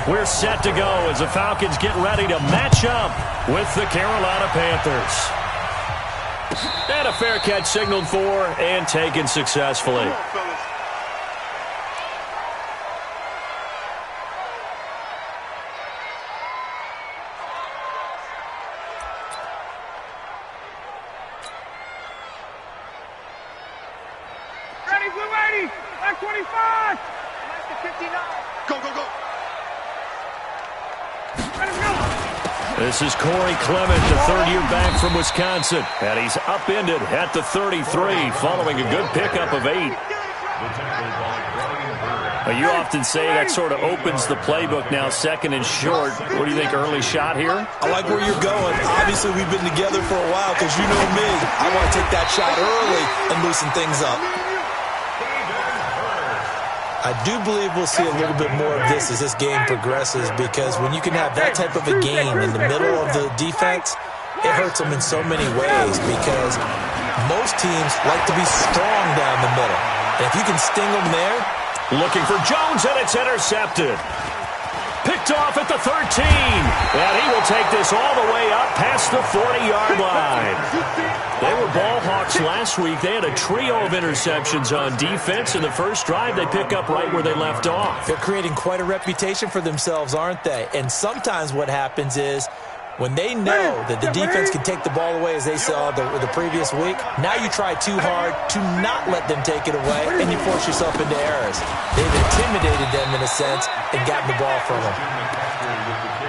We're set to go as the Falcons get ready to match up with the Carolina Panthers. And a fair catch signaled for and taken successfully. Ready, blue 80, black 25, 59. Go, go, go. This is Corey Clement, the third-year back from Wisconsin. And he's upended at the 33 following a good pickup of 8. You often say that sort of opens the playbook now, second and short. What do you think, early shot here? I like where you're going. Obviously, we've been together for a while because you know me. I want to take that shot early and loosen things up. I do believe we'll see a little bit more of this as this game progresses, because when you can have that type of a game in the middle of the defense, it hurts them in so many ways, because most teams like to be strong down the middle. And if you can sting them there. Looking for Jones, and it's intercepted. Picked off at the 13. And he will take this all the way up past the 40-yard line. They were ball hawks last week. They had a trio of interceptions on defense. In the first drive, they pick up right where they left off. They're creating quite a reputation for themselves, aren't they? And sometimes what happens is when they know that the defense can take the ball away, as they saw the previous week, now you try too hard to not let them take it away, and you force yourself into errors. They've intimidated them in a sense and gotten the ball from them.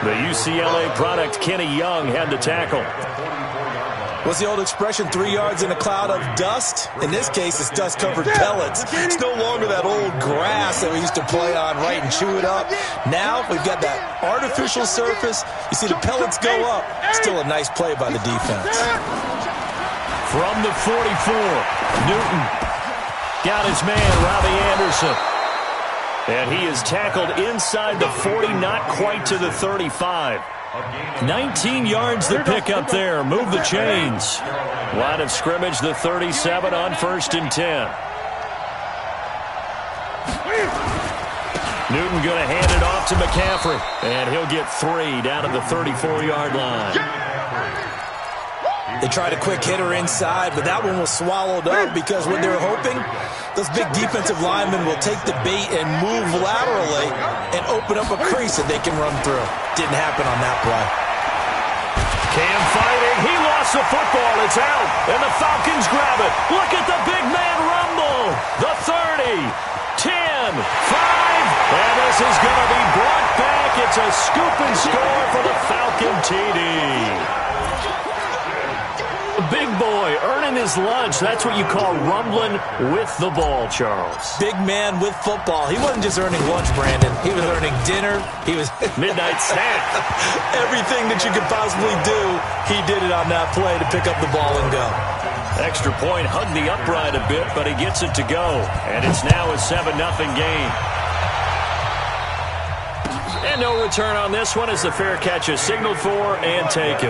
The UCLA product, Kenny Young, had the tackle. What's the old expression, 3 yards in a cloud of dust? In this case, it's dust-covered pellets. It's no longer that old grass that we used to play on, right, and chew it up. Now we've got that artificial surface. You see the pellets go up. Still a nice play by the defense. From the 44, Newton got his man, Robbie Anderson. And he is tackled inside the 40, not quite to the 35. 19 yards the pick up there. Move the chains. Line of scrimmage, the 37 on 1st and 10. Newton going to hand it off to McCaffrey. And he'll get 3 down at the 34-yard line. They tried a quick hitter inside, but that one was swallowed up because what they were hoping, those big defensive linemen will take the bait and move laterally and open up a crease that they can run through. Didn't happen on that play. Cam fighting. He lost the football. It's out. And the Falcons grab it. Look at the big man rumble. The 30, 10, 5. And this is going to be brought back. It's a scoop and score for the Falcon TD. Big boy earning his lunch. That's what you call rumbling with the ball, Charles. Big man with football. He wasn't just earning lunch, Brandon. He was earning dinner. He was midnight snack. Everything that you could possibly do, he did it on that play to pick up the ball and go. Extra point, hugged the upright a bit, but he gets it to go. And it's now a 7-0 game. And no return on this one as the fair catch is signaled for and taken.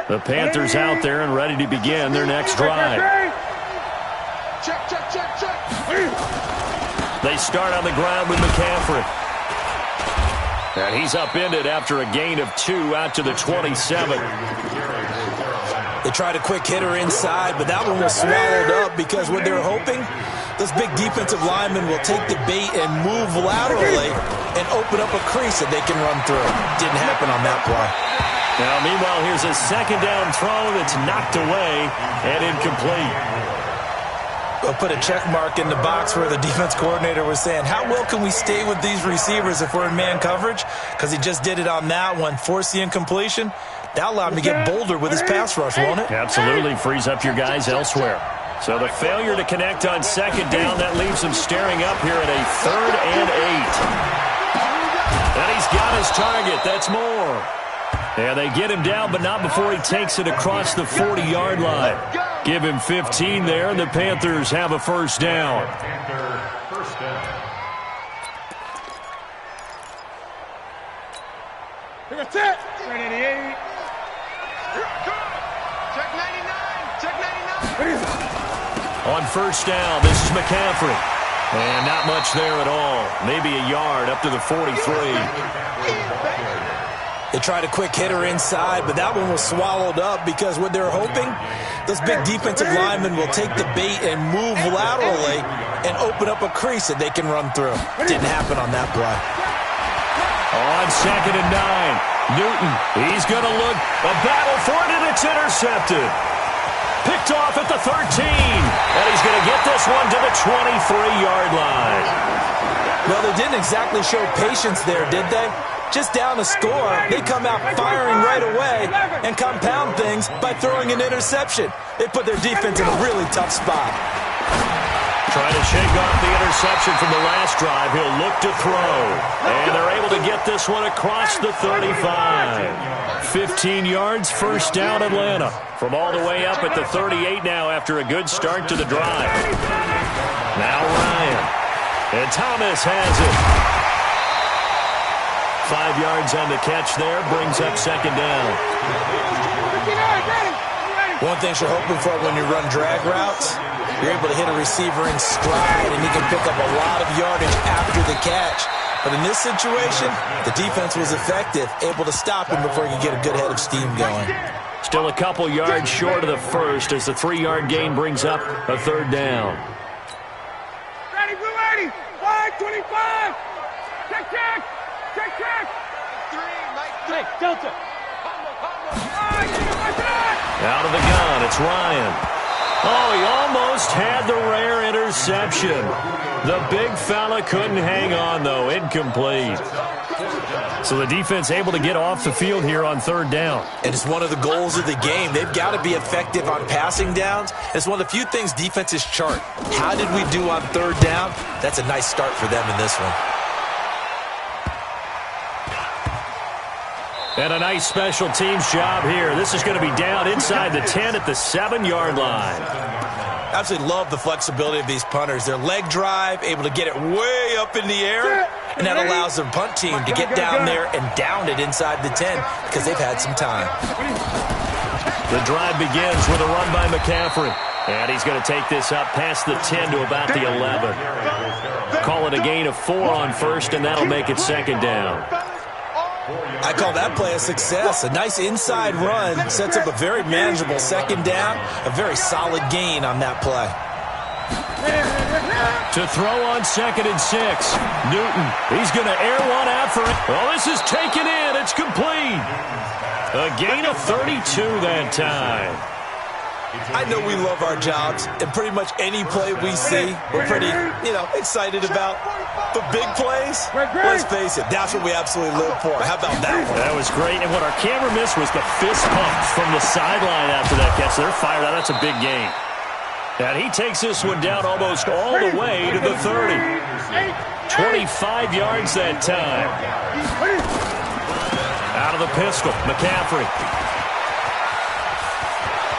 The Panthers out there and ready to begin their next drive. They start on the ground with McCaffrey. And he's upended after a gain of 2 out to the 27. They tried a quick hitter inside, but that one was swallowed up because what they were hoping, those big defensive linemen will take the bait and move laterally and open up a crease that they can run through. Didn't happen on that play. Now, meanwhile, here's a second down throw that's knocked away and incomplete. We'll put a check mark in the box where the defense coordinator was saying, how well can we stay with these receivers if we're in man coverage? Because he just did it on that one, forced the incompletion. That allowed him to get bolder with his pass rush, won't it? Absolutely, frees up your guys elsewhere. So the failure to connect on second down, that leaves him staring up here at a 3rd and 8. And he's got his target. That's more. Yeah, they get him down, but not before he takes it across the 40-yard line. Give him 15 there, and the Panthers have a first down. That's it. 388. On first down, this is McCaffrey. And not much there at all. Maybe a yard up to the 43. They tried a quick hitter inside, but that one was swallowed up because what they're hoping, those big defensive linemen will take the bait and move laterally and open up a crease that they can run through. Didn't happen on that play. On 2nd and 9, Newton, he's going to look, a battle for it, and it's intercepted. Picked off at the 13, and he's going to get this one to the 23-yard line. Well, they didn't exactly show patience there, did they? Just down a score, they come out firing right away and compound things by throwing an interception. They put their defense in a really tough spot. Trying to shake off the interception from the last drive. He'll look to throw. And they're able to get this one across the 35. 15 yards, first down Atlanta. From all the way up at the 38 now after a good start to the drive. Now Ryan. And Thomas has it. 5 yards on the catch there. Brings up second down. One thing you're hoping for when you run drag routes, you're able to hit a receiver in stride, and he can pick up a lot of yardage after the catch. But in this situation, the defense was effective, able to stop him before he could get a good head of steam going. Still a couple yards short of the first as the 3-yard gain brings up a third down. Ready, blue 80, 525. Check, check. Check, check. 3, Mike. Delta. Out of the gun, it's Ryan. Oh, he almost had the rare interception. The big fella couldn't hang on, though. Incomplete. So the defense able to get off the field here on third down. And it's one of the goals of the game. They've got to be effective on passing downs. It's one of the few things defenses chart. How did we do on third down? That's a nice start for them in this one. And a nice special teams job here. This is going to be down inside the 10 at the 7-yard line. Absolutely love the flexibility of these punters. Their leg drive, able to get it way up in the air, and that allows the punt team to get down there and down it inside the 10 because they've had some time. The drive begins with a run by McCaffrey. And he's going to take this up past the 10 to about the 11. Call it a gain of 4 on first, and that'll make it second down. I call that play a success. A nice inside run sets up a very manageable second down, a very solid gain on that play. To throw on 2nd and 6. Newton, he's going to air one out for it. Well, this is taken in. It's complete. A gain of 32 that time. I know we love our jobs, and pretty much any play we see, we're pretty, excited about. But big plays, let's face it, that's what we absolutely live for. How about that one? That was great, and what our camera missed was the fist pump from the sideline after that catch. They're fired out. That's a big gain. And he takes this one down almost all the way to the 30. 25 yards that time. Out of the pistol, McCaffrey.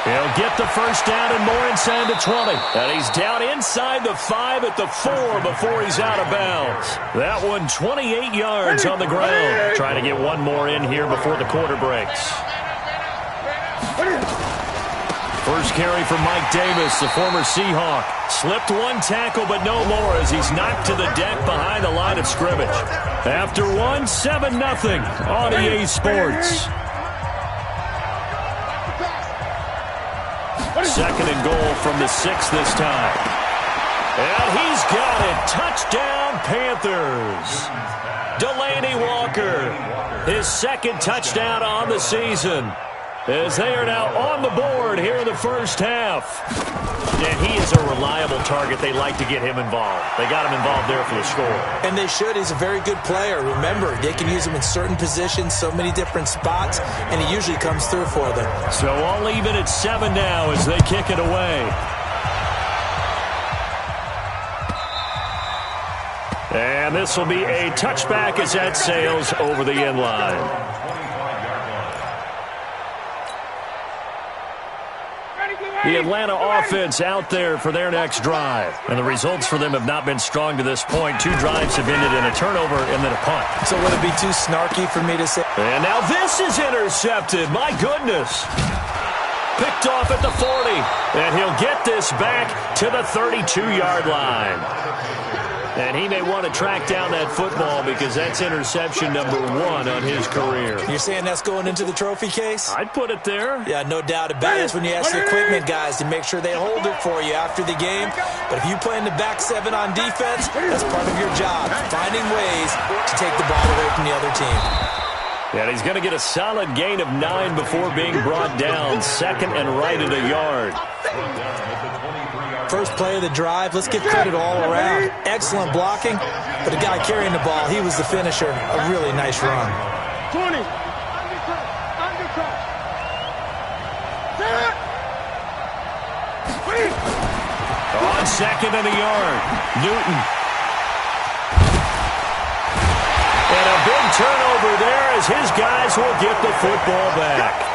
He'll get the first down and more inside the 20. And he's down inside the 5 at the 4 before he's out of bounds. That one 28 yards on the ground. Trying to get one more in here before the quarter breaks. First carry for Mike Davis, the former Seahawk. Slipped one tackle, but no more as he's knocked to the deck behind the line of scrimmage. After one, 7-0 on EA Sports. Second and goal from the 6 this time. And he's got it. Touchdown, Panthers. Delaney Walker, his second touchdown on the season, as they are now on the board here in the first half. And he is a reliable target. They like to get him involved. They got him involved there for the score. And they should. He's a very good player. Remember, they can use him in certain positions, so many different spots, and he usually comes through for them. So all even at 7 now as they kick it away. And this will be a touchback as that sails over the end line. The Atlanta offense out there for their next drive. And the results for them have not been strong to this point. 2 drives have ended in a turnover and then a punt. So would it be too snarky for me to say? And now this is intercepted. My goodness. Picked off at the 40. And he'll get this back to the 32-yard line. And he may want to track down that football because that's interception number 1 on his career. You're saying that's going into the trophy case? I'd put it there. Yeah, no doubt about it. That's when you ask the equipment guys to make sure they hold it for you after the game. But if you play in the back 7 on defense, that's part of your job, finding ways to take the ball away from the other team. And he's going to get a solid gain of 9 before being brought down. Second and right at a yard. First play of the drive, let's give credit all around. Excellent blocking, but the guy carrying the ball, he was the finisher. A really nice run. 20. On second and a yard, Newton. And a big turnover there as his guys will get the football back.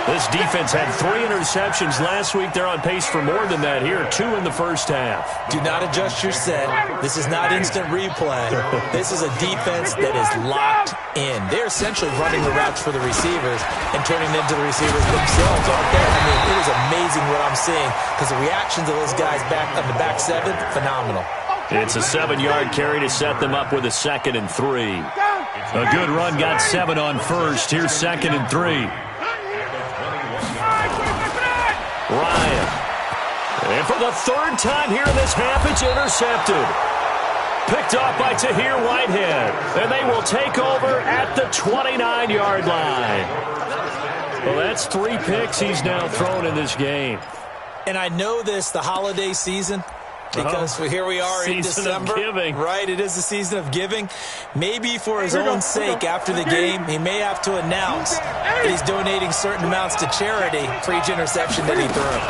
This defense had 3 interceptions last week. They're on pace for more than that here. 2 in the first half. Do not adjust your set. This is not instant replay. This is a defense that is locked in. They're essentially running the routes for the receivers and turning them into the receivers themselves, aren't they? I mean, it is amazing what I'm seeing because the reactions of those guys back on the back 7, phenomenal. It's a 7-yard carry to set them up with a 2nd and 3. A good run got 7 on first. Here's 2nd and 3. Ryan. And for the 3rd time here in this half, it's intercepted. Picked off by Tahir Whitehead. And they will take over at the 29-yard line. Well, that's 3 picks he's now thrown in this game. And I know this, the holiday season, because here we are in December. Right, it is the season of giving. Maybe for his own sake, after the game, he may have to announce that he's donating certain amounts to charity for each interception that he threw.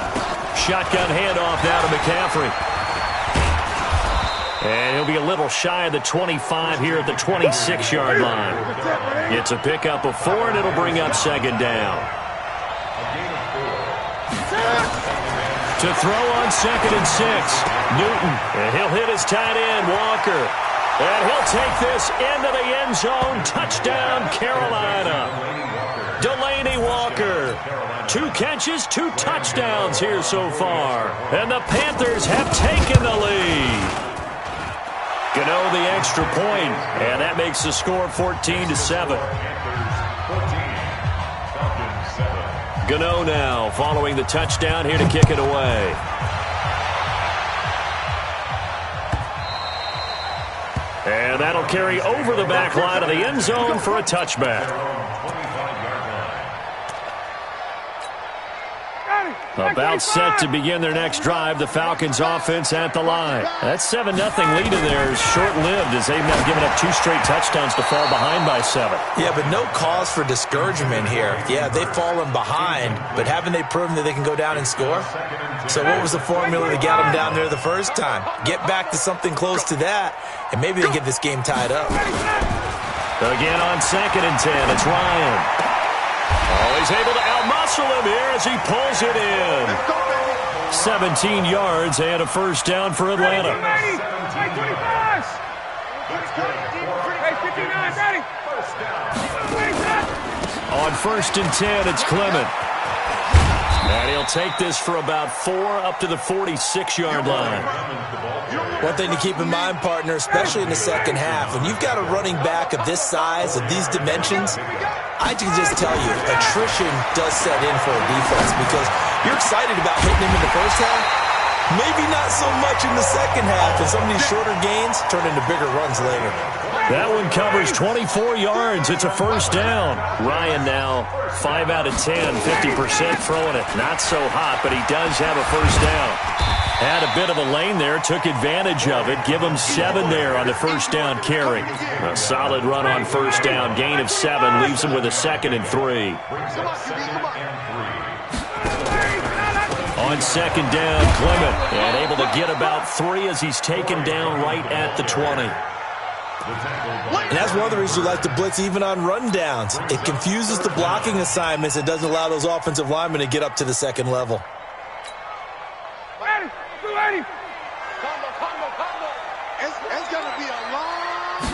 Shotgun handoff now to McCaffrey. And he'll be a little shy of the 25 here at the 26-yard line. It's a pickup of 4, and it'll bring up 2nd down. To throw on 2nd and 6, Newton. And he'll hit his tight end, Walker. And he'll take this into the end zone. Touchdown, Carolina. Delaney Walker. 2 catches, 2 touchdowns here so far. And the Panthers have taken the lead. Gano the extra point, and that makes the score 14-7. Gano now following the touchdown here to kick it away. And that'll carry over the back line of the end zone for a touchback. About set to begin their next drive, the Falcons offense at the line. That 7-0 lead of theirs short-lived as they've now given up 2 straight touchdowns to fall behind by 7. Yeah, but no cause for discouragement here. Yeah, they've fallen behind, but haven't they proven that they can go down and score? So what was the formula to get them down there the first time? Get back to something close to that, and maybe they get this game tied up. Again on 2nd and 10, it's Ryan. Oh, he's able to outmuscle him here as he pulls it in. 17 yards and a first down for Atlanta. On 1st and 10, it's Clement. And he'll take this for about 4 up to the 46-yard line. One thing to keep in mind, partner, especially in the second half, when you've got a running back of this size, of these dimensions, I can just tell you, attrition does set in for a defense because you're excited about hitting him in the first half. Maybe not so much in the second half, and some of these shorter gains turn into bigger runs later. That one covers 24 yards. It's a first down. Ryan now 5 out of 10, 50% throwing it. Not so hot, but he does have a first down. Had a bit of a lane there, took advantage of it. Give him 7 there on the first down carry. A solid run on first down. Gain of 7 leaves him with a 2nd and 3. On 2nd down, Clement. And able to get about 3 as he's taken down right at the 20. And that's one of the reasons you like to blitz even on rundowns. It confuses the blocking assignments. It doesn't allow those offensive linemen to get up to the second level. It's going to be a long...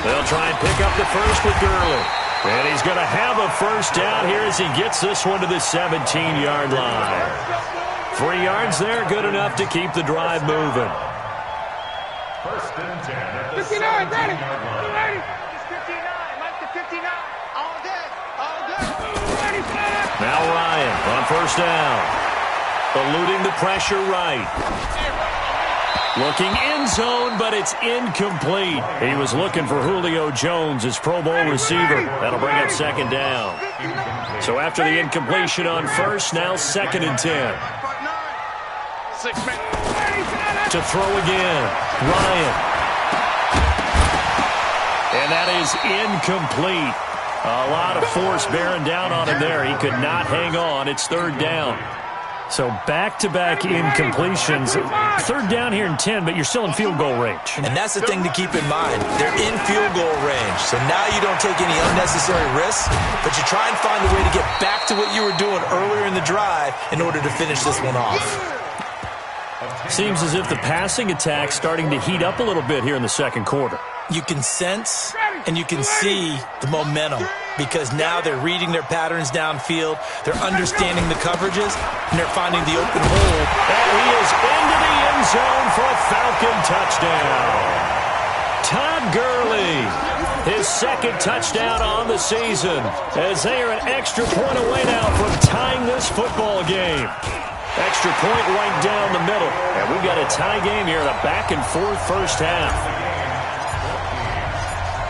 They'll try and pick up the first with Gurley. And he's going to have a first down here as he gets this one to the 17-yard line. 3 yards there, good enough to keep the drive moving. First and 10 at the 17-yard line. 59, Mike to 59. All day, all day. Now Ryan on first down. Eluding the pressure right. Looking end zone, but it's incomplete. He was looking for Julio Jones, his Pro Bowl receiver. That'll bring up second down. So after the incompletion on first, now 2nd and 10. 6 minutes. To throw again. Ryan. And that is incomplete. A lot of force bearing down on him there. He could not hang on. It's 3rd down. So back-to-back incompletions. 3rd down here and 10, but you're still in field goal range. And that's the thing to keep in mind. They're in field goal range. So now you don't take any unnecessary risks, but you try and find a way to get back to what you were doing earlier in the drive in order to finish this one off. Seems as if the passing attack's starting to heat up a little bit here in the 2nd quarter. You can sense and you can see the momentum because now they're reading their patterns downfield, they're understanding the coverages, and they're finding the open hole. And he is into the end zone for a Falcon touchdown. Todd Gurley, his 2nd touchdown on the season, as they are an extra point away now from tying this football game. Extra point right down the middle. And we've got a tie game here in a back-and-forth first half.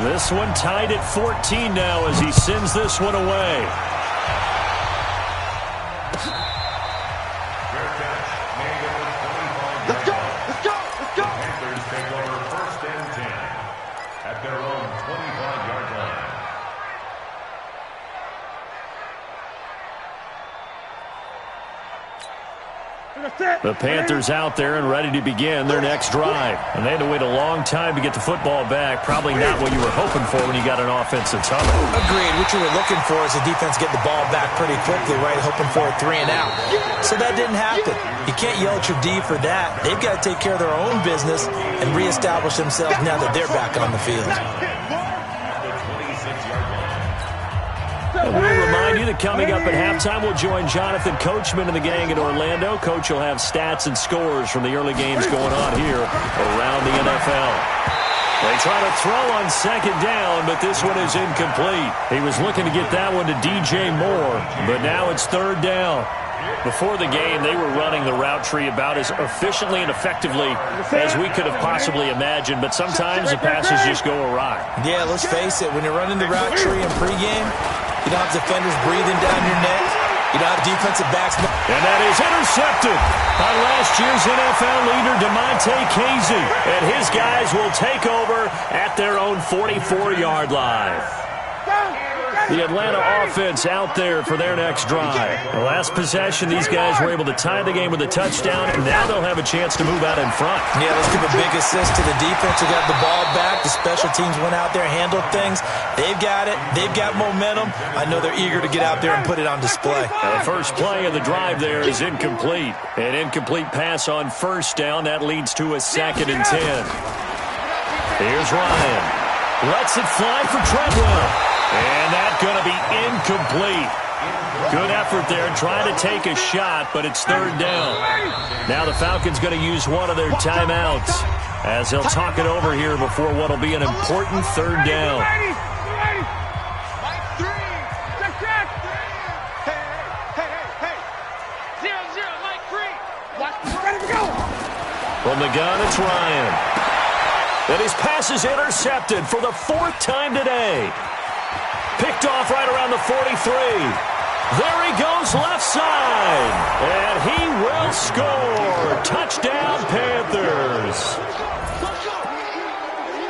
This one tied at 14 now as he sends this one away. Let's go, let's go, let's go. Panthers take over 1st and 10 at their own 25-yard line. The Panthers out there and ready to begin their next drive. And they had to wait a long time to get the football back. Probably not what you were hoping for when you got an offensive tunnel. Agreed. What you were looking for is the defense get the ball back pretty quickly, right? Hoping for a 3 and out. So that didn't happen. You can't yell at your D for that. They've got to take care of their own business and reestablish themselves now that they're back on the field. And we'll remind you that coming up at halftime, we'll join Jonathan Coachman and the gang in Orlando. Coach will have stats and scores from the early games going on here around the NFL. They try to throw on 2nd down, but this one is incomplete. He was looking to get that one to DJ Moore, but now it's 3rd down. Before the game, they were running the route tree about as efficiently and effectively as we could have possibly imagined, but sometimes the passes just go awry. Yeah, let's face it, when you're running the route tree in pregame, you don't have defenders breathing down your neck. You don't have defensive backs. And that is intercepted by last year's NFL leader, DeMonte Casey. And his guys will take over at their own 44-yard line. The Atlanta offense out there for their next drive. The last possession, these guys were able to tie the game with a touchdown, and now they'll have a chance to move out in front. Yeah, let's give a big assist to the defense who got the ball back. The special teams went out there, handled things. They've got it. They've got momentum. I know they're eager to get out there and put it on display. The first play of the drive there is incomplete. An incomplete pass on first down. That leads to a 2nd and 10. Here's Ryan. Lets it fly for Treadwell. And that's going to be incomplete. Good effort there, trying to take a shot, but it's 3rd down. Now the Falcons going to use one of their timeouts as they'll talk it over here before what will be an important 3rd down. From the gun, it's Ryan. And his pass is intercepted for the 4th time today. Picked off right around the 43. There he goes left side. And he will score. Touchdown, Panthers.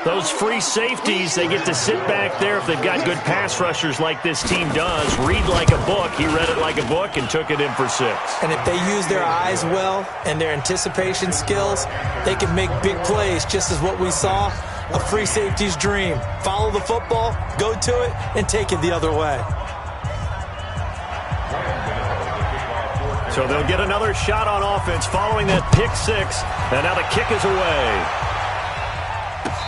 Those free safeties, they get to sit back there if they've got good pass rushers like this team does. Read like a book. He read it like a book and took it in for 6. And if they use their eyes well and their anticipation skills, they can make big plays, just as what we saw. A free safety's dream. Follow the football, go to it, and take it the other way. So they'll get another shot on offense following that pick 6. And now the kick is away.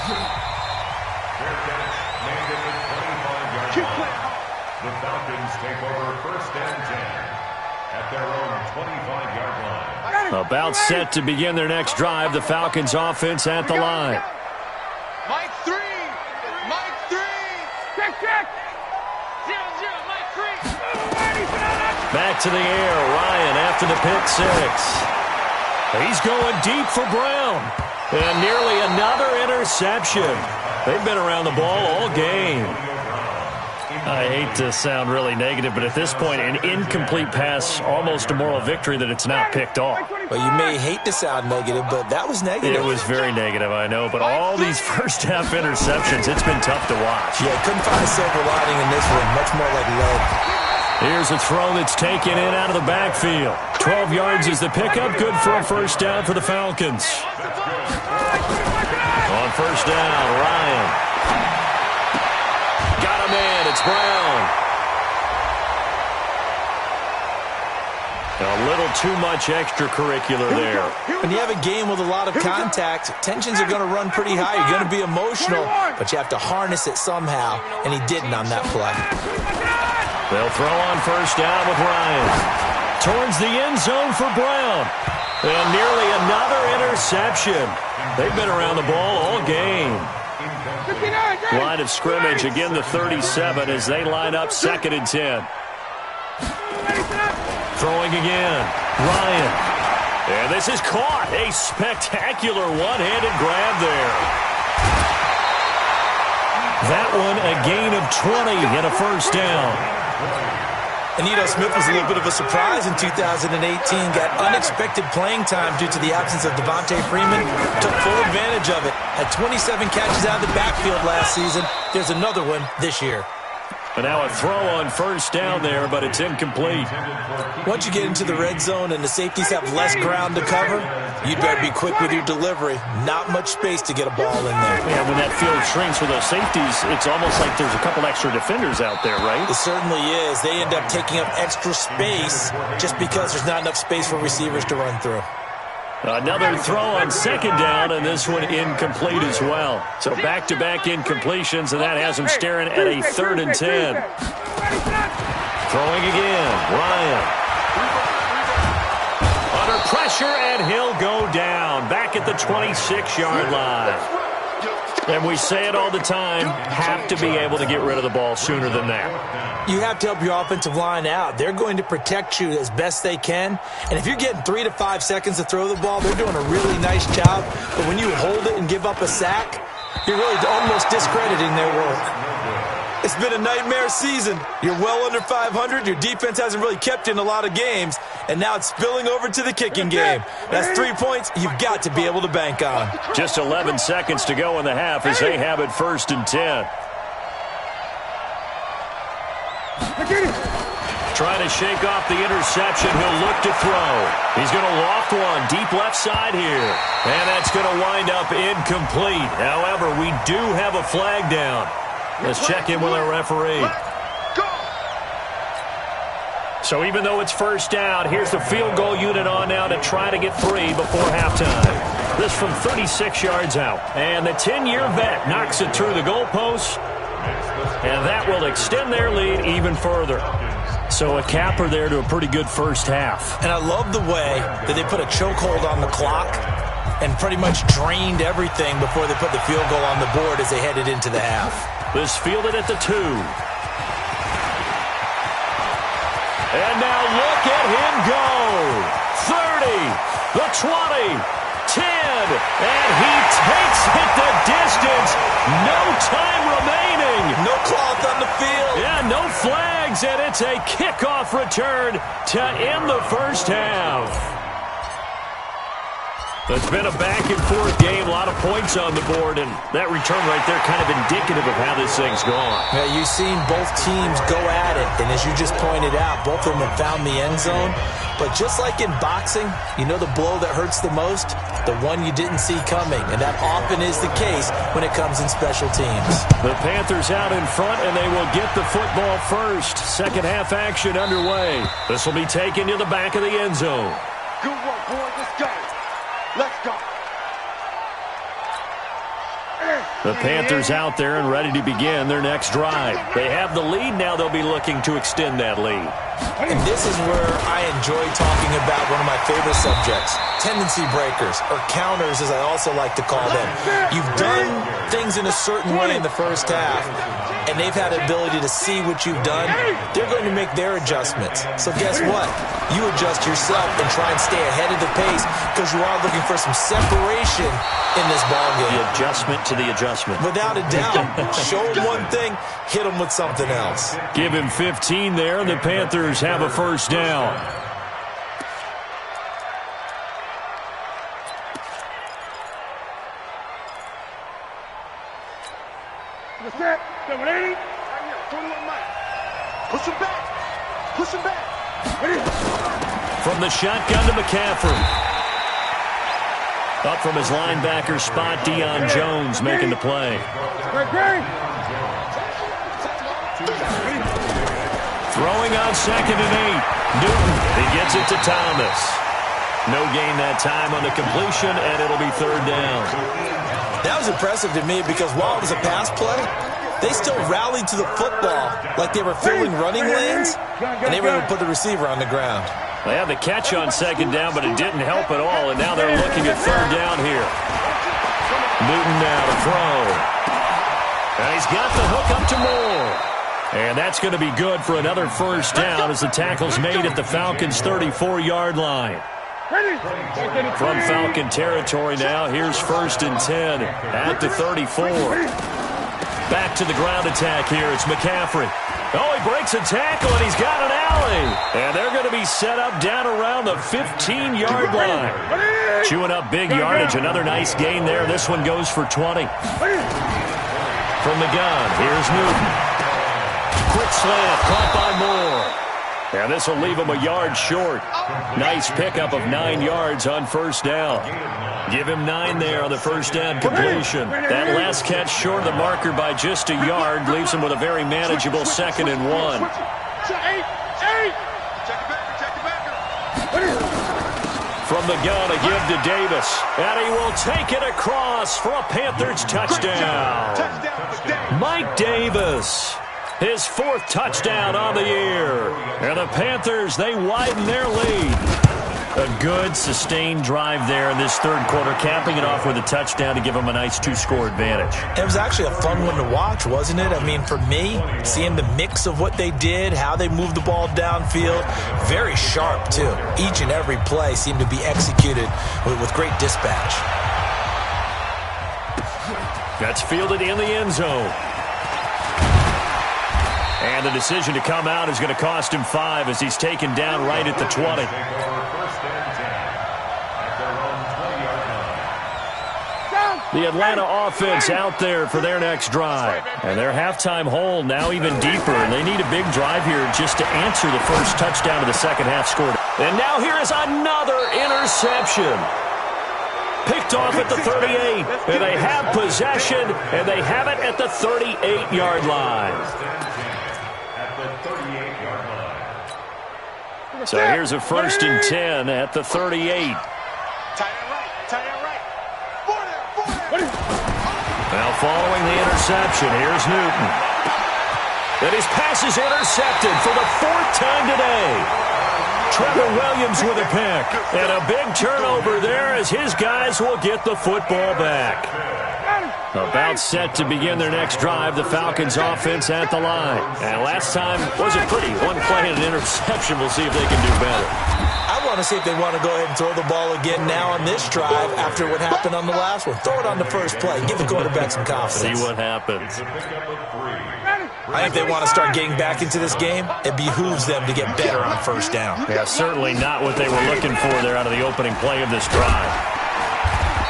Fair catch, made at the 25-yard line. take over first and 10 at their own 25-yard line. About set to begin their next drive. The Falcons offense at the line. Mike 3. Mike 3. Check. 0-0. Mike 3. Back to the air. Ryan after the pick six. He's going deep for Brown. And nearly another interception. They've been around the ball all game. I hate to sound really negative, but at this point, an incomplete pass, almost a moral victory that it's not picked off. Well, you may hate to sound negative, but that was negative. It was very negative, I know, but all these first-half interceptions, it's been tough to watch. Yeah, couldn't find a silver lining in this one, much more like lead. Here's a throw that's taken in out of the backfield. 12 yards is the pickup, good for a first down for the Falcons. On first down, Ryan. Got a man, it's Brown. A little too much extracurricular there. When you have a game with a lot of contact, tensions are going to run pretty high. You're going to be emotional, but you have to harness it somehow, and he didn't on that play. They'll throw on first down with Ryan. Towards the end zone for Brown. And nearly another interception. They've been around the ball all game. Line of scrimmage, again the 37 as they line up 2nd and 10. Throwing again. Ryan. And this is caught. A spectacular one-handed grab there. That one a gain of 20 and a first down. And Smith was a little bit of a surprise in 2018. Got unexpected playing time due to the absence of Devontae Freeman. Took full advantage of it. Had 27 catches out of the backfield last season. There's another one this year. And now a throw on first down there, but it's incomplete. Once you get into the red zone and the safeties have less ground to cover, you'd better be quick with your delivery. Not much space to get a ball in there. Yeah, when that field shrinks for those safeties, it's almost like there's a couple extra defenders out there, right? It certainly is. They end up taking up extra space just because there's not enough space for receivers to run through. Another throw on second down, and this one incomplete as well. So back-to-back incompletions, and that has them staring at a 3rd and 10. Throwing again, Ryan. Under pressure, and he'll go down. Back at the 26-yard line. And we say it all the time, have to be able to get rid of the ball sooner than that. You have to help your offensive line out. They're going to protect you as best they can. And if you're getting 3 to 5 seconds to throw the ball, they're doing a really nice job. But when you hold it and give up a sack, you're really almost discrediting their work. It's been a nightmare season. You're well under 500. Your defense hasn't really kept you in a lot of games. And now it's spilling over to the kicking game. That's 3 points you've got to be able to bank on. Just 11 seconds to go in the half as they have it 1st and 10. Trying to shake off the interception. He'll look to throw. He's going to loft one deep left side here. And that's going to wind up incomplete. However, we do have a flag down. Let's check in with our referee. So even though it's first down, here's the field goal unit on now to try to get 3 before halftime. This from 36 yards out. And the 10-year vet knocks it through the goalpost. And that will extend their lead even further. So a capper there to a pretty good first half. And I love the way that they put a chokehold on the clock and pretty much drained everything before they put the field goal on the board as they headed into the half. This fielded at the 2. And now look at him go. 30, the 20, 10, and he takes it the distance. No time remaining. No cloth on the field. Yeah, no flags, and it's a kickoff return to end the first half. It's been a back-and-forth game, a lot of points on the board, and that return right there kind of indicative of how this thing's gone. Yeah, you've seen both teams go at it, and as you just pointed out, both of them have found the end zone. But just like in boxing, you know the blow that hurts the most? The one you didn't see coming, and that often is the case when it comes in special teams. The Panthers out in front, and they will get the football first. Second half action underway. This will be taken to the back of the end zone. Good work, boys. Let's go. Let's go. The Panthers out there and ready to begin their next drive. They have the lead. Now they'll be looking to extend that lead. And this is where I enjoy talking about one of my favorite subjects, tendency breakers, or counters as I also like to call them. You've done things in a certain way in the first half, and they've had the ability to see what you've done. They're going to make their adjustments. So guess what? You adjust yourself and try and stay ahead of the pace because you are looking for some separation in this ballgame. The adjustment to the adjustment. Without a doubt. Show him one thing, hit him with something else. Give him 15 there, and the Panthers have a first down. What's that? Double 80. Push him back. Push him back. From the shotgun to McCaffrey. Up from his linebacker spot, Deion Jones making the play. Throwing on 2nd and 8. Newton, he gets it to Thomas. No gain that time on the completion, and it'll be 3rd down. That was impressive to me because while it was a pass play, they still rallied to the football like they were filling running lanes, and they were able to put the receiver on the ground. They had the catch on 2nd down, but it didn't help at all, and now they're looking at 3rd down here. Newton now to throw. And he's got the hook up to Moore. And that's going to be good for another first down as the tackle's made at the Falcons' 34-yard line. From Falcon territory now, here's 1st and 10 at the 34. Back to the ground attack here. It's McCaffrey. Oh, he breaks a tackle, and he's got an alley. And they're going to be set up down around the 15-yard line. Chewing up big yardage. Another nice gain there. This one goes for 20. From the gun, here's Newton. Quick slant, caught by Moore. And this will leave him a yard short. Nice pickup of 9 yards on 1st down. Give him 9 there on the 1st down completion. That last catch short of the marker by just a yard leaves him with a very manageable 2nd and 1. From the gun, a give to Davis. And he will take it across for a Panthers touchdown. Mike Davis. His 4th touchdown on the year. And the Panthers, they widen their lead. A good, sustained drive there in this 3rd quarter, capping it off with a touchdown to give them a nice 2-score advantage. It was actually a fun one to watch, wasn't it? I mean, for me, seeing the mix of what they did, how they moved the ball downfield, very sharp, too. Each and every play seemed to be executed with great dispatch. That's fielded in the end zone. And the decision to come out is going to cost him 5 as he's taken down right at the 20. The Atlanta offense out there for their next drive. And their halftime hole now even deeper. And they need a big drive here just to answer the first touchdown of the second half scored. And now here is another interception. Picked off at the 38. And they have possession, and they have it at the 38-yard line. So here's a 1st and 10 at the 38. Now following the interception, here's Newton. And his pass is intercepted for the 4th time today. Trevor Williams with a pick. And a big turnover there as his guys will get the football back. About set to begin their next drive, the Falcons offense at the line. And last time wasn't pretty. One play and an interception. We'll see if they can do better. I want to see if they want to go ahead and throw the ball again now on this drive after what happened on the last one. Throw it on the first play. Give the quarterback some confidence. See what happens. I think they want to start getting back into this game. It behooves them to get better on 1st down. Yeah, certainly not what they were looking for there out of the opening play of this drive.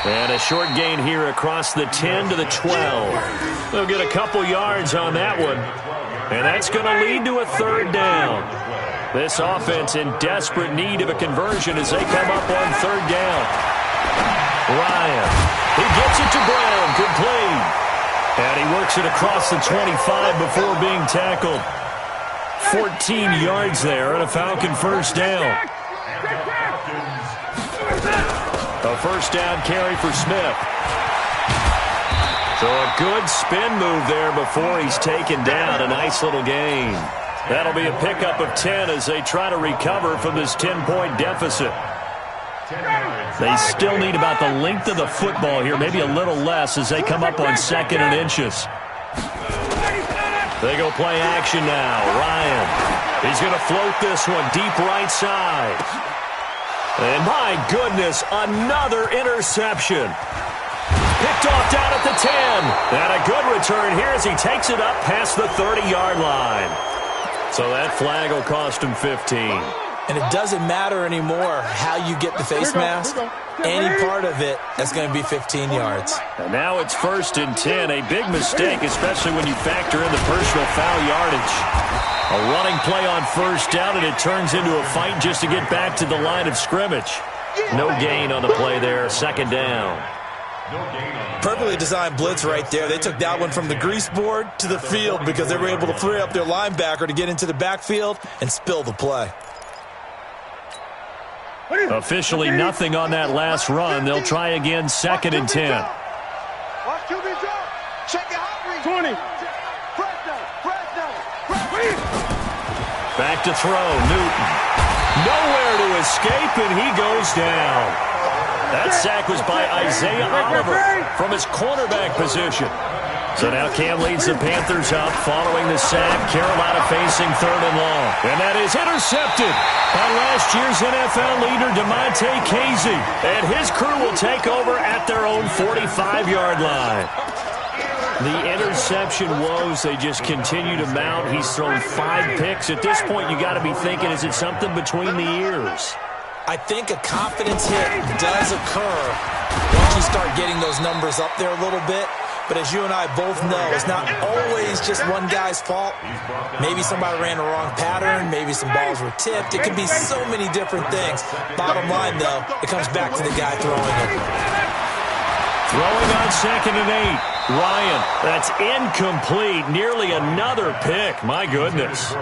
And a short gain here across the 10 to the 12. They'll get a couple yards on that one. And that's going to lead to a 3rd down. This offense in desperate need of a conversion as they come up on 3rd down. Ryan, he gets it to Brown, complete. And he works it across the 25 before being tackled. 14 yards there and a Falcon 1st down. A 1st down carry for Smith. So a good spin move there before he's taken down. A nice little gain. That'll be a pickup of 10 as they try to recover from this 10-point deficit. They still need about the length of the football here, maybe a little less as they come up on 2nd and inches. They go play action now. Ryan, he's going to float this one deep right side. And my goodness, another interception. Picked off down at the 10. And a good return here as he takes it up past the 30-yard line. So that flag will cost him 15. And it doesn't matter anymore how you get the face mask. Any part of it, that's going to be 15 yards. And now it's 1st and 10. A big mistake, especially when you factor in the personal foul yardage. A running play on 1st down, and it turns into a fight just to get back to the line of scrimmage. No gain on the play there. 2nd down. Perfectly designed blitz right there. They took that one from the grease board to the field because they were able to free up their linebacker to get into the backfield and spill the play. Officially nothing on that last run. They'll try again 2nd and 10. 20. Back to throw. Newton. Nowhere to escape, and he goes down. That sack was by Isaiah Oliver from his cornerback position. So now Cam leads the Panthers up following the sack. Carolina facing 3rd and long. And that is intercepted by last year's NFL leader, DeMonte Casey. And his crew will take over at their own 45-yard line. The interception woes, they just continue to mount. He's thrown 5 picks. At this point, you got to be thinking, is it something between the ears? I think a confidence hit does occur once you start getting those numbers up there a little bit. But as you and I both know, it's not always just one guy's fault. Maybe somebody ran the wrong pattern. Maybe some balls were tipped. It could be so many different things. Bottom line, though, it comes back to the guy throwing it. Throwing on 2nd and 8. Ryan, that's incomplete. Nearly another pick. My goodness.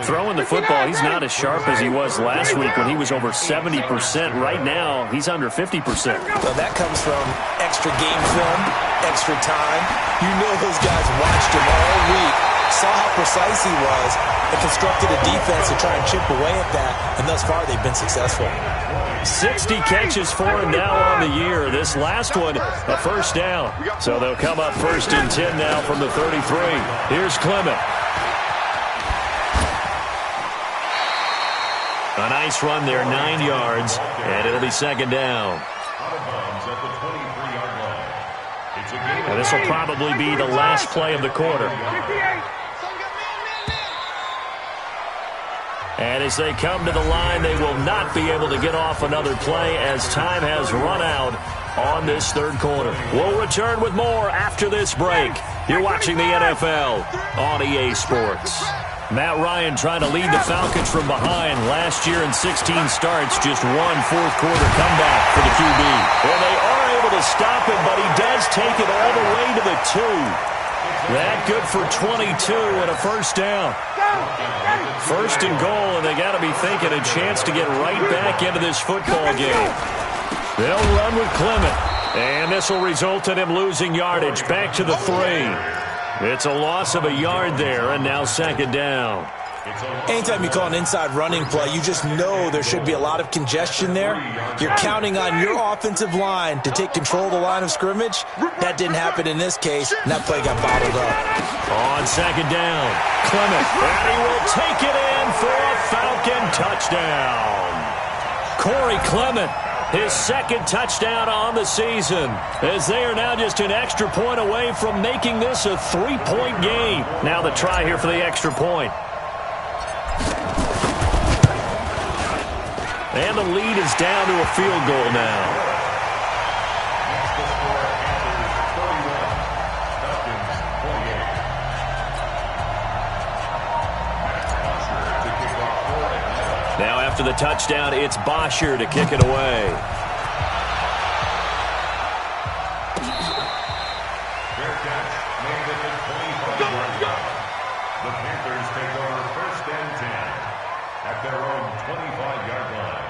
Throwing the football, he's not as sharp as he was last week when he was over 70%. Right now, he's under 50%. Well, that comes from extra game film, extra time. You know those guys watched him all week, saw how precise he was, and constructed a defense to try and chip away at that, and thus far they've been successful. 60 catches for him now on the year. This last one, a 1st down. So they'll come up 1st and 10 now from the 33. Here's Clement. A nice run there, 9 yards, and it'll be 2nd down. And this will probably be the last play of the quarter. And as they come to the line, they will not be able to get off another play as time has run out on this 3rd quarter. We'll return with more after this break. You're watching the NFL on EA Sports. Matt Ryan trying to lead the Falcons from behind. Last year in 16 starts, just 1 4th-quarter comeback for the QB. Well, they are able to stop him, but he does take it all the way to the 2. That good for 22 and a 1st down. 1st and goal, and they got to be thinking a chance to get right back into this football game. They'll run with Clement, and this will result in him losing yardage. Back to the 3. It's a loss of a yard there, and now 2nd down. Anytime you call an inside running play, you just know there should be a lot of congestion there. You're counting on your offensive line to take control of the line of scrimmage. That didn't happen in this case, and that play got bottled up. On 2nd down, Clement, and he will take it in for a Falcon touchdown. Corey Clement, his 2nd touchdown on the season, as they are now just an extra point away from making this a 3-point game. Now the try here for the extra point. And the lead is down to a field goal now. Now after the touchdown, it's Bosher to kick it away. Fair catch made at the 25-yard line. The Panthers take over 1st and 10 at their own 25-yard line.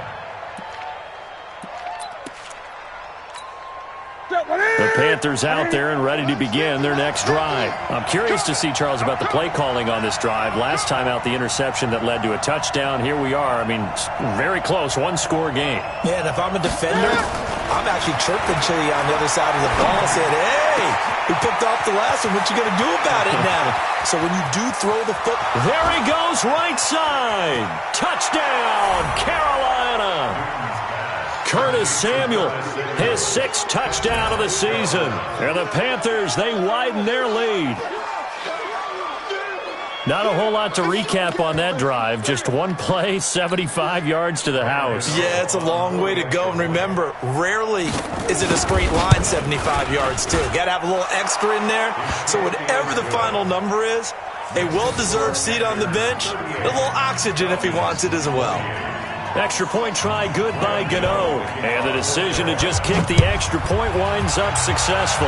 The Panthers out there and ready to begin their next drive. I'm curious to see, Charles, about the play calling on this drive. Last time out, the interception that led to a touchdown. Here we are. I mean, very close, one-score game. Yeah, and if I'm a defender, I'm actually chirping to you on the other side of the ball saying, hey, we picked off the last one. What you going to do about it now? So when you do throw the foot. There he goes, right side. Touchdown, Carolina. Curtis Samuel, his 6th touchdown of the season. And the Panthers, they widen their lead. Not a whole lot to recap on that drive. Just one play, 75 yards to the house. Yeah, it's a long way to go. And remember, rarely is it a straight line 75 yards, too. Got to have a little extra in there. So whatever the final number is, a well-deserved seat on the bench, a little oxygen if he wants it as well. Extra point try good by Gano. And the decision to just kick the extra point winds up successful.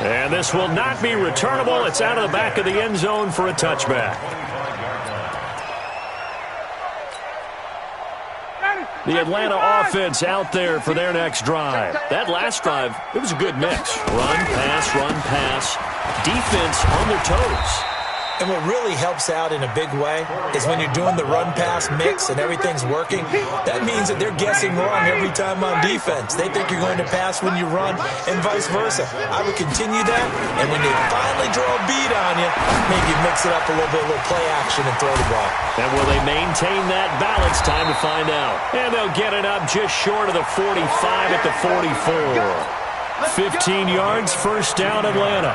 And this will not be returnable. It's out of the back of the end zone for a touchback. The Atlanta offense out there for their next drive. That last drive, it was a good mix. Run, pass. Defense on their toes. And what really helps out in a big way is when you're doing the run-pass mix and everything's working, that means that they're guessing wrong every time on defense. They think you're going to pass when you run and vice versa. I would continue that, and when they finally draw a beat on you, maybe mix it up a little bit, a little play action and throw the ball. And will they maintain that balance? Time to find out. And they'll get it up just short of the 45 at the 44. 15 yards, first down, Atlanta.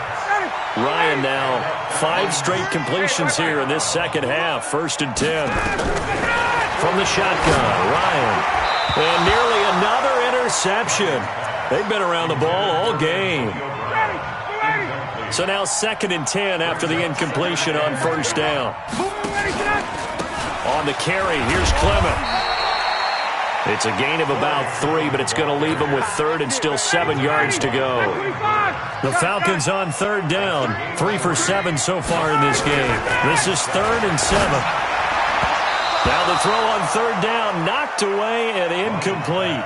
Ryan now, 5 straight completions here in this second half. 1st and 10. From the shotgun, Ryan. And nearly another interception. They've been around the ball all game. So now 2nd and 10 after the incompletion on 1st down. On the carry, here's Clement. It's a gain of about 3, but it's going to leave them with 3rd and still 7 yards to go. The Falcons on 3rd down. 3 for 7 so far in this game. This is 3rd and 7. Now the throw on 3rd down, knocked away and incomplete.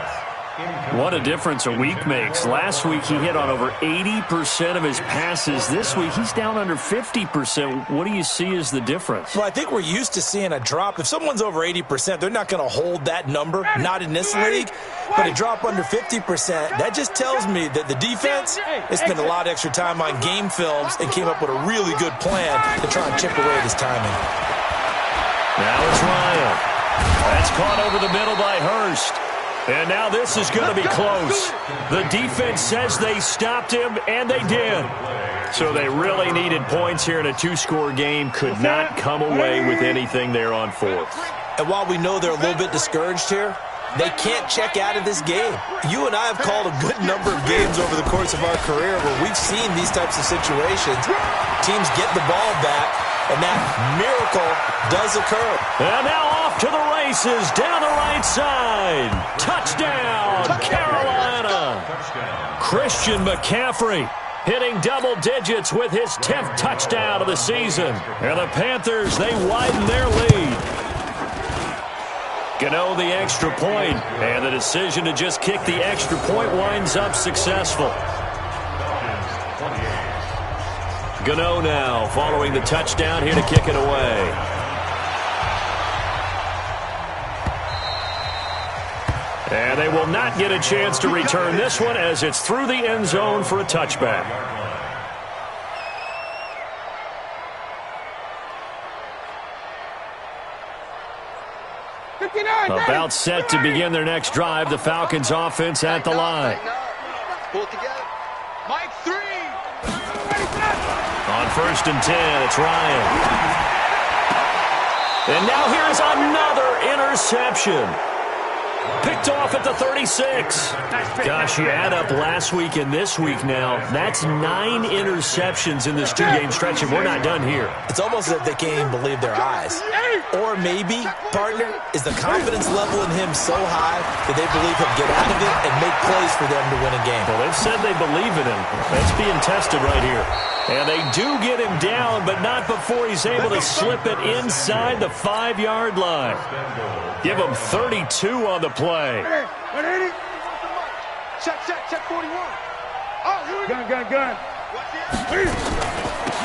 What a difference a week makes. Last week he hit on over 80% of his passes. This week he's down under 50%. What do you see as the difference? Well, I think we're used to seeing a drop. If someone's over 80%, they're not going to hold that number, not in this league. But a drop under 50%, that just tells me that the defense has spent a lot of extra time on game films and came up with a really good plan to try and chip away this timing. Now it's Ryan. That's caught over the middle by Hurst. And now this is going to be close. The defense says they stopped him, and they did. So they really needed points here in a 2-score game. Could not come away with anything there on 4th. And while we know they're a little bit discouraged here, they can't check out of this game. You and I have called a good number of games over the course of our career where we've seen these types of situations. Teams get the ball back, and that miracle does occur. And now off to the races, down the right side. Touchdown, Carolina. Christian McCaffrey hitting double digits with his 10th touchdown of the season. And the Panthers, they widen their lead. Gano the extra point, and the decision to just kick the extra point winds up successful. Gano now following the touchdown here to kick it away. And they will not get a chance to return this one as it's through the end zone for a touchback. About set to begin their next drive. The Falcons offense at the line. Pull together. Mike 3. On 1st and 10, it's Ryan. And now here's another interception. Picked off at the 36. Gosh, you add up last week and this week now. That's 9 interceptions in this 2-game stretch, and we're not done here. It's almost as if they can't even believe their eyes. Or maybe, partner, is the confidence level in him so high that they believe he'll get out of it and make plays for them to win a game. Well, they've said they believe in him. That's being tested right here. And they do get him down, but not before he's able to slip it inside the 5-yard line. Give him 32 on the play. Check 41. Oh, here we go. Gun.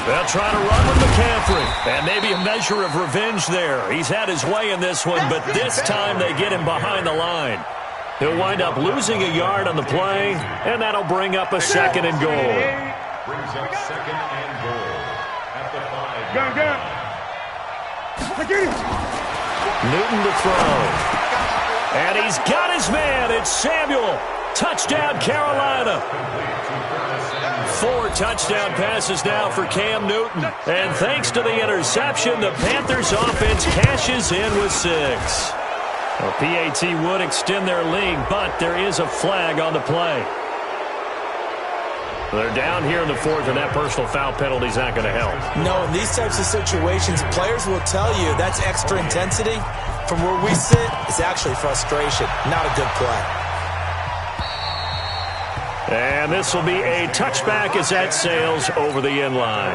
They'll try to run with McCaffrey. And maybe a measure of revenge there. He's had his way in this one, but this time they get him behind the line. He'll wind up losing a yard on the play, and that'll bring up a second and goal. Brings up second and goal at the 5-yard line. Newton to throw. And he's got his man. It's Samuel. Touchdown, Carolina. 4 touchdown passes now for Cam Newton. And thanks to the interception, the Panthers offense cashes in with 6. A PAT would extend their lead, but there is a flag on the play. They're down here in the 4th, and that personal foul penalty is not going to help. No, in these types of situations, players will tell you that's extra intensity. From where we sit, it's actually frustration, not a good play. And this will be a touchback as that sails over the end line.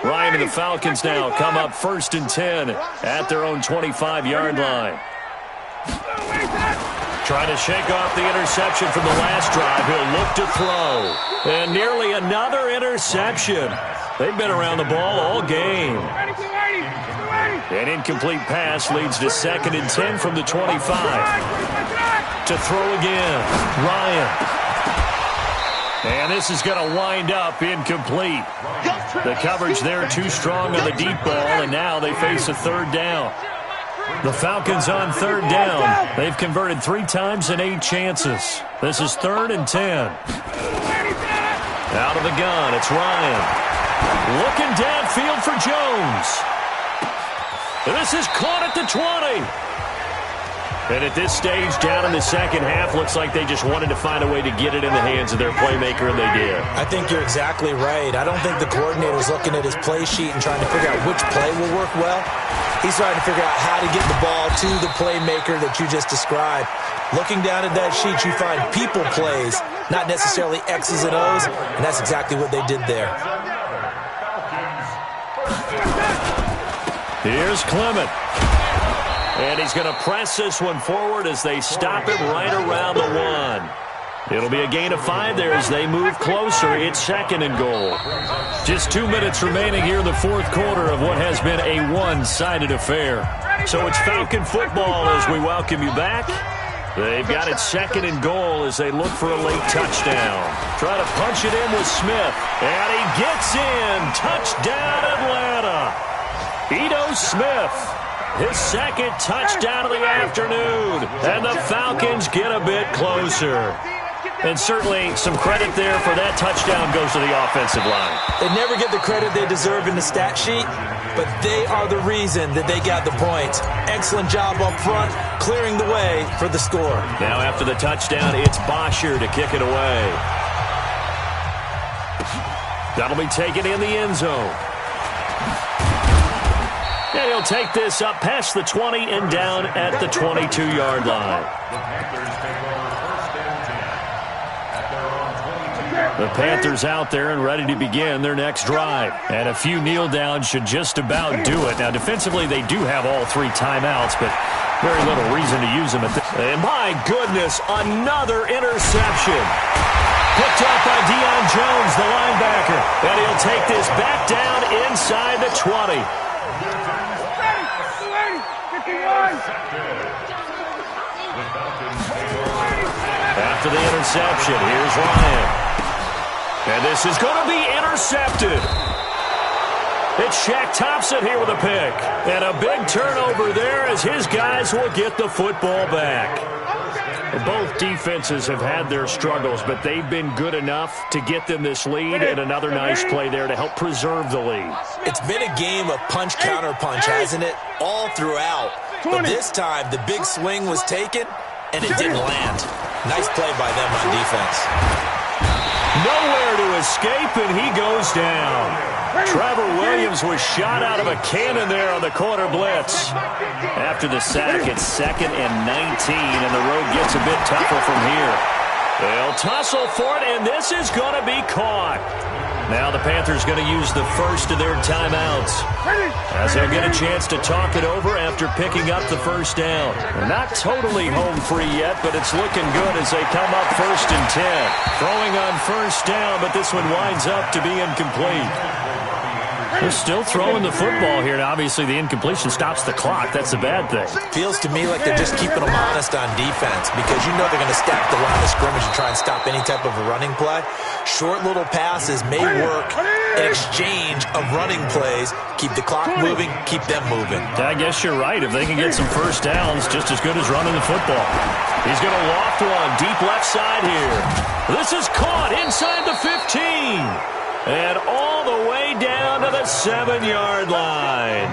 Ryan and the Falcons now come up 1st and 10 at their own 25-yard line. Trying to shake off the interception from the last drive. He'll look to throw. And nearly another interception. They've been around the ball all game. An incomplete pass leads to 2nd and 10 from the 25. To throw again. Ryan. And this is going to wind up incomplete. The coverage there too strong on the deep ball, and now they face a 3rd down. The Falcons on 3rd down. They've converted 3 times in 8 chances. This is 3rd and 10. Out of the gun, it's Ryan. Looking downfield for Jones. This is caught at the 20. And at this stage, down in the second half, looks like they just wanted to find a way to get it in the hands of their playmaker, and they did. I think you're exactly right. I don't think the coordinator's looking at his play sheet and trying to figure out which play will work well. He's trying to figure out how to get the ball to the playmaker that you just described. Looking down at that sheet, you find people plays, not necessarily X's and O's, and that's exactly what they did there. Here's Clement. And he's going to press this one forward as they stop it right around the 1. It'll be a gain of 5 there as they move closer. It's 2nd and goal. Just 2 minutes remaining here in the 4th quarter of what has been a one-sided affair. So it's Falcon football as we welcome you back. They've got it 2nd and goal as they look for a late touchdown. Try to punch it in with Smith. And he gets in. Touchdown, Atlanta. Ito Smith. His 2nd touchdown of the afternoon. And the Falcons get a bit closer. And certainly some credit there for that touchdown goes to the offensive line. They never get the credit they deserve in the stat sheet, but they are the reason that they got the points. Excellent job up front, clearing the way for the score. Now after the touchdown, it's Bosher to kick it away. That'll be taken in the end zone. And he'll take this up past the 20 and down at the 22-yard line. The Panthers out there and ready to begin their next drive. And a few kneel downs should just about do it. Now, defensively, they do have all 3 timeouts, but very little reason to use them. And my goodness, another interception. Picked up by Deion Jones, the linebacker. And he'll take this back down inside the 20. After the interception, here's Ryan. And this is going to be intercepted. It's Shaq Thompson here with a pick. And a big turnover there as his guys will get the football back. Both defenses have had their struggles, but they've been good enough to get them this lead, and another nice play there to help preserve the lead. It's been a game of punch-counter-punch, hasn't it? All throughout. But this time, the big swing was taken, and it didn't land. Nice play by them on defense. Nowhere to escape, and he goes down. Trevor Williams was shot out of a cannon there on the corner blitz. After the sack, it's 2nd and 19, and the road gets a bit tougher from here. They'll tussle for it, and this is going to be caught. Now the Panthers going to use the first of their timeouts as they'll get a chance to talk it over after picking up the first down. They're not totally home free yet, but it's looking good as they come up 1st and 10. Throwing on first down, but this one winds up to be incomplete. They're still throwing the football here, and obviously the incompletion stops the clock. That's the bad thing. Feels to me like they're just keeping them honest on defense because you know they're going to stack the line of scrimmage and try and stop any type of a running play. Short little passes may work in exchange of running plays. Keep the clock moving, keep them moving. I guess you're right. If they can get some first downs, just as good as running the football. He's going to loft one deep left side here. This is caught inside the 15. And all the way down to the 7-yard line.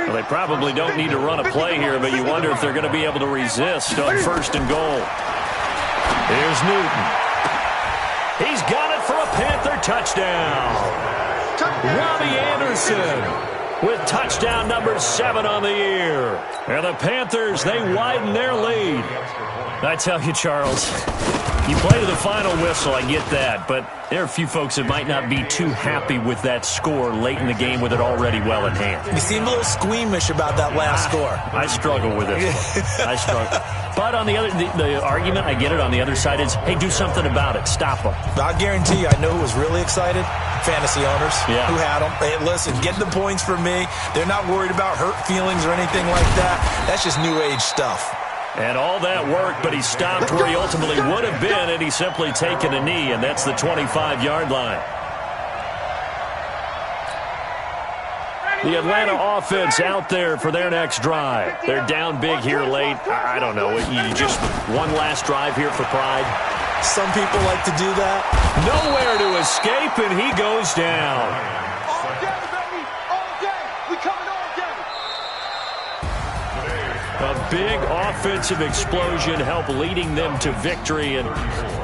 Well, they probably don't need to run a play here, but you wonder if they're going to be able to resist on 1st and goal. Here's Newton. He's got it for a Panther touchdown. Robbie Anderson with touchdown number 7 on the year. And the Panthers, they widen their lead. I tell you, Charles, you play to the final whistle, I get that, but there are a few folks that might not be too happy with that score late in the game with it already well in hand. You seem a little squeamish about that last score. I struggle with it. I struggle. But on the other, the argument, I get it, on the other side is, hey, do something about it. Stop them. I guarantee you, I know who was really excited. Fantasy owners who had them. Hey, listen, get the points for me. They're not worried about hurt feelings or anything like that. That's just new age stuff. And all that worked, but he stopped where he ultimately would have been, and he's simply taken a knee, and that's the 25-yard line. The Atlanta offense out there for their next drive. They're down big here late. I don't know. You just one last drive here for pride. Some people like to do that. Nowhere to escape, and he goes down. All day, baby. All day. We coming all day. A big offensive explosion helped leading them to victory, and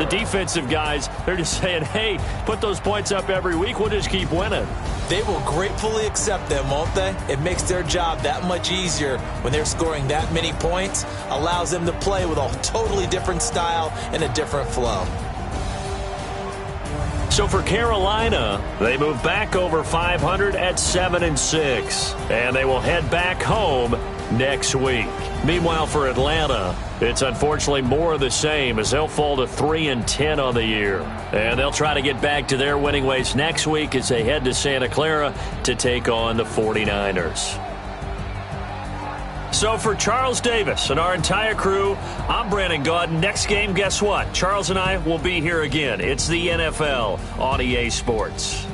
the defensive guys, they're just saying, hey, put those points up every week, we'll just keep winning. They will gratefully accept them, won't they? It makes their job that much easier when they're scoring that many points, allows them to play with a totally different style and a different flow. So for Carolina, they move back over 500 at 7-6, and they will head back home next week. Meanwhile, for Atlanta, it's unfortunately more of the same as they'll fall to 3-10 on the year. And they'll try to get back to their winning ways next week as they head to Santa Clara to take on the 49ers. So for Charles Davis and our entire crew, I'm Brandon Gaudin. Next game, guess what? Charles and I will be here again. It's the NFL on EA Sports.